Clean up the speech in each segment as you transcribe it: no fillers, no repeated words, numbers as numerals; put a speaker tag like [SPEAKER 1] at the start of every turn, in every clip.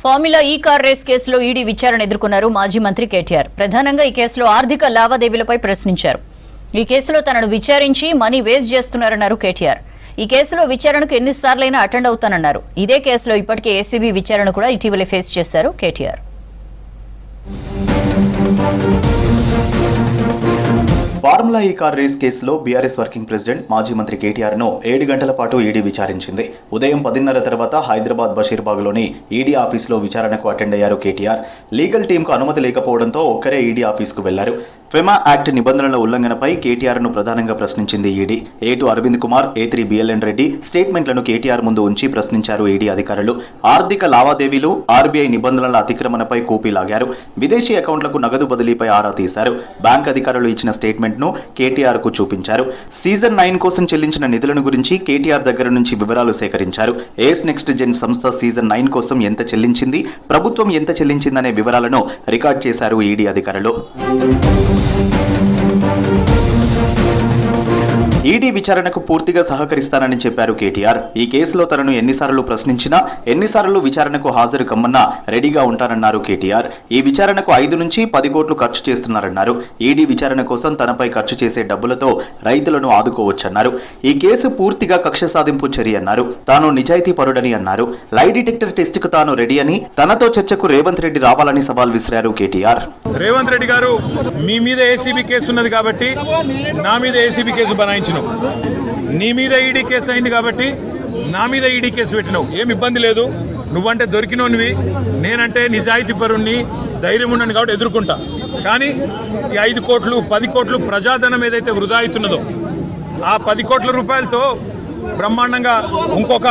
[SPEAKER 1] Formula ఈ car race కేసులో ED విచారణ ఎదుర్కొన్నారు మాజీ మంత్రి కేటీఆర్. ప్రధానంగా ఈ కేసులో ఆర్థిక లావాదేవీలపై ప్రశ్నించారు. ఈ కేసులో తనను విచారించి మనీ వేస్ట్ చేస్తున్నారన్నారు కేటీఆర్. ఈ కేసులో విచారణకు ఎన్నిసార్లైనా అటెండ్ అవుతానన్నారు. ఇదే కేసులో ఇప్పటికే ఏసీబీ విచారణ కూడా ఇటీవలే ఫేస్ చేశారు కేటీఆర్.
[SPEAKER 2] ఫార్ములా ఈ కార్ రేస్ కేసులో బీఆర్ఎస్ వర్కింగ్ ప్రెసిడెంట్ మాజీ మంత్రి కేటీఆర్ను 7 గంటల పాటు ఈడీ విచారించింది. ఉదయం 10:30 తర్వాత హైదరాబాద్ బషీర్బాగ్లోని ఈడీ ఆఫీసులో విచారణకు అటెండ్ అయ్యారు కేటీఆర్. లీగల్ టీంకు అనుమతి లేకపోవడంతో ఒక్కరే ఈడీ ఆఫీసుకు వెళ్లారు. ఫెమా యాక్ట్ నిబంధనల ఉల్లంఘనపై కేటీఆర్ను ప్రధానంగా ప్రశ్నించింది ED. A2 Arvind Kumar, A3 BLN Reddy స్టేట్మెంట్లను కేటీఆర్ ముందు ఉంచి ప్రశ్నించారు ఈడీ అధికారులు. ఆర్థిక లావాదేవీలు, ఆర్బీఐ నిబంధనల అతిక్రమణపై కూపీలాగారు. విదేశీ అకౌంట్లకు నగదు బదిలీపై ఆరా తీశారు. బ్యాంక్ అధికారులు ఇచ్చిన స్టేట్మెంట్ ను కేటీఆర్ కు చూపించారు. సీజన్ 9 కోసం చెల్లించిన నిధులను గురించి కేటీఆర్ దగ్గర నుంచి వివరాలు సేకరించారు. ఏస్ నెక్స్ట్ జెన్ సంస్థ సీజన్ 9 కోసం ఎంత చెల్లించింది, ప్రభుత్వం ఎంత చెల్లించిందనే వివరాలను రికార్డ్ చేశారు ఈడీ అధికారులు. ఈడీ విచారణకు పూర్తిగా సహకరిస్తానని చెప్పారు కేటీఆర్. ఈ కేసులో తనను ఎన్నిసార్లు ప్రశ్నించినా, ఎన్నిసార్లు విచారణకు హాజరు కమ్మన్నా రెడీగా ఉంటానన్నారు కేటీఆర్. ఈ విచారణకు 5 నుంచి 10 కోట్లు ఖర్చు చేస్తున్నారన్నారు. ఈడీ విచారణ కోసం తనపై ఖర్చు చేసే డబ్బులతో రైతులను ఆదుకోవచ్చన్నారు. ఈ కేసు పూర్తిగా కక్ష సాధింపు చర్య అన్నారు. తాను నిజాయితీ పరుడని అన్నారు. లై డిటెక్టర్ టెస్ట్ కు తాను రెడీ అని, తనతో చర్చకు రేవంత్ రెడ్డి రావాలని సవాల్ విసిరారు కేటీఆర్.
[SPEAKER 3] రేవంత్ రెడ్డి గారు, మీ మీద ఏసీబీ కేసు ఉన్నది కాబట్టి నా మీద ఏసీబీ కేసు బనాయించిన, నీ మీద ఈడీ కేసు అయింది కాబట్టి నా మీద ఈడీ కేసు పెట్టినావు. ఏం ఇబ్బంది లేదు. నువ్వంటే దొరికినోనివి, నేనంటే నిజాయితీ పరుణ్ణి, ధైర్యం ఉన్నాను కాబట్టి ఎదుర్కొంటా. కానీ ఈ 5 కోట్లు 10 కోట్లు ప్రజాధనం ఏదైతే వృధా అవుతున్నదో ఆ 10 కోట్ల రూపాయలతో బ్రహ్మాండంగా ఇంకొక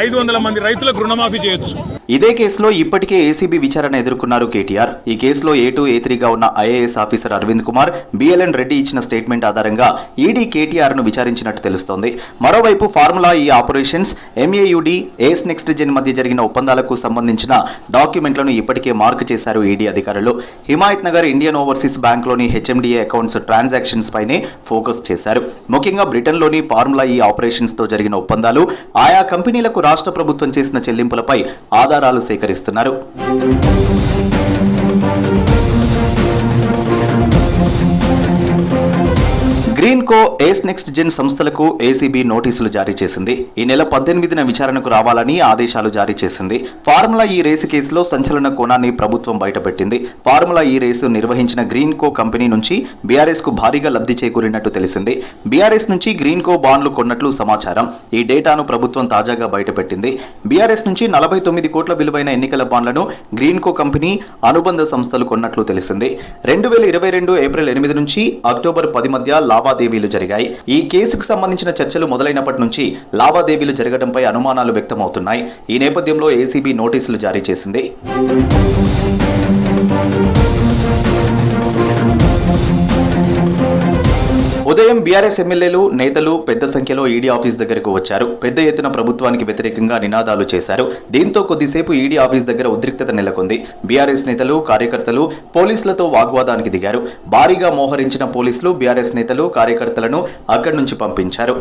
[SPEAKER 3] 500 మంది రైతులకు రుణమాఫీ చేయొచ్చు.
[SPEAKER 2] ఇదే కేసులో ఇప్పటికే ఏసీబీ విచారణ ఎదుర్కొన్నారు కేటీఆర్. ఈ కేసులో A2, A3గా ఉన్న IAS officer Arvind Kumar, BLN Reddy ఇచ్చిన స్టేట్మెంట్ ఆధారంగా ఈడీ కేటీఆర్ను విచారించినట్టు తెలుస్తోంది. మరోవైపు ఫార్ములా ఈ ఆపరేషన్స్, MAUD, ఏస్ నెక్స్ట్ జెన్ మధ్య జరిగిన ఒప్పందాలకు సంబంధించిన డాక్యుమెంట్లను ఇప్పటికే మార్క్ చేశారు ఈడీ అధికారులు. హిమాయత్ నగర్ ఇండియన్ ఓవర్సీస్ బ్యాంక్లోని HMDA అకౌంట్స్ ట్రాన్సాక్షన్స్ పైనే ఫోకస్ చేశారు. ముఖ్యంగా బ్రిటన్లోని ఫార్ములా ఈ ఆపరేషన్స్ తో జరిగిన ఒప్పందాలు, ఆయా కంపెనీలకు రాష్ట్ర ప్రభుత్వం చేసిన చెల్లింపులపై ఆధారాలు సేకరిస్తున్నారు. గ్రీన్ కో, ఏస్ నెక్స్ట్ జెన్ సంస్థలకు ఏసీబీ నోటీసులు జారీ చేసింది. ఈ నెల 18న విచారణకు రావాలని ఆదేశాలు జారీ చేసింది. ఫార్ములా ఈ రేసు కేసులో సంచలన కోణాన్ని ప్రభుత్వం బయటపెట్టింది. ఫార్ములా ఈ రేసు నిర్వహించిన గ్రీన్ కో కంపెనీ నుంచి బీఆర్ఎస్ కు భారీగా లబ్ధి చేకూరినట్టు తెలిసింది. బీఆర్ఎస్ నుంచి గ్రీన్ కో బాండ్లు కొన్నట్లు సమాచారం. ఈ డేటాను ప్రభుత్వం తాజాగా బయటపెట్టింది. బీఆర్ఎస్ నుంచి 49 కోట్ల విలువైన ఎన్నికల బాండ్లను గ్రీన్ కో కంపెనీ అనుబంధ సంస్థలు కొన్నట్లు తెలిసింది. 2022 ఏప్రిల్ 8 నుంచి అక్టోబర్ 10 మధ్య లావాదేవీలు జరిగాయి. ఈ కేసుకు సంబంధించిన చర్చలు మొదలైనప్పటి నుంచి లావాదేవీలు జరగడంపై అనుమానాలు వ్యక్తమవుతున్నాయి. ఈ నేపథ్యంలో ఏసీబీ నోటీసులు జారీ చేసింది. ఉదయం బీఆర్ఎస్ ఎమ్మెల్యేలు, నేతలు పెద్ద సంఖ్యలో ఈడీ ఆఫీస్ దగ్గరకు వచ్చారు. పెద్ద ఎత్తున ప్రభుత్వానికి వ్యతిరేకంగా నినాదాలు చేశారు. దీంతో కొద్దిసేపు ఈడీ ఆఫీస్ దగ్గర ఉద్రిక్తత నెలకొంది. బీఆర్ఎస్ నేతలు, కార్యకర్తలు పోలీసులతో వాగ్వాదానికి దిగారు. భారీగా మోహరించిన పోలీసులు బీఆర్ఎస్ నేతలు, కార్యకర్తలను అక్కడి నుంచి పంపించారు.